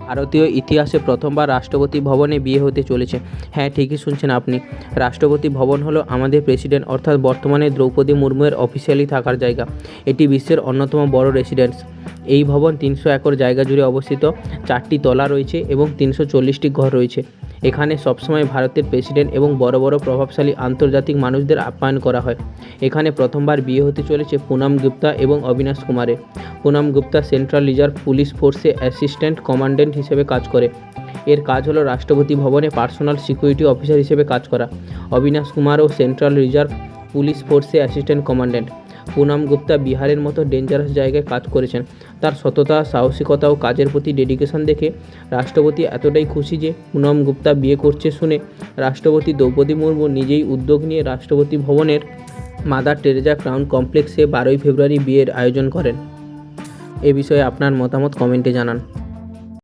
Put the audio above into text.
ভারতীয় ইতিহাসে প্রথমবার রাষ্ট্রপতি ভবনে বিয়ে হতে চলেছে। হ্যাঁ, ঠিকই শুনছেন আপনি। রাষ্ট্রপতি ভবন হলো আমাদের প্রেসিডেন্ট অর্থাৎ বর্তমানে দ্রৌপদী মুর্মুর অফিসিয়ালি থাকার জায়গা। এটি বিশ্বের অন্যতম বড় রেসিডেন্স। এই ভবন 300 একর জায়গা জুড়ে অবস্থিত। 4টি তলা রয়েছে এবং 340টি ঘর রয়েছে। এখানে সবসময় ভারতের প্রেসিডেন্ট এবং বড় বড় প্রভাবশালী আন্তর্জাতিক মানুষদের আপ্যায়ন করা হয়। এখানে প্রথমবার বিয়ে হতে চলেছে পুনম গুপ্তা এবং অবিনাশ কুমারের। Poonam Gupta central reserve police ফোর্সে অ্যাসিস্ট্যান্ট কমান্ড্যান্ট হিসেবে কাজ করে। এর কাজ হলো রাষ্ট্রপতি ভবনে পার্সোনাল সিকিউরিটি অফিসার হিসেবে কাজ করা। অবিনাশ কুমারও সেন্ট্রাল রিজার্ভ পুলিশ ফোর্সে অ্যাসিস্ট্যান্ট কমান্ড্যান্ট। পুনম গুপ্তা বিহারের মতো ডেঞ্জারাস জায়গায় কাজ করেছেন। তার সততা, সাহসিকতা ও কাজের প্রতি ডেডিকেশন দেখে রাষ্ট্রপতি এতটাই খুশি যে পুনম গুপ্তা বিয়ে করছে শুনে রাষ্ট্রপতি দ্রৌপদী মুর্মু নিজেই উদ্যোগ নিয়ে রাষ্ট্রপতি ভবনের মাদার টেরেজা ক্রাউন কমপ্লেক্সে 12ই ফেব্রুয়ারি বিয়ের আয়োজন করেন। এ বিষয়ে আপনার মতামত কমেন্টে জানান।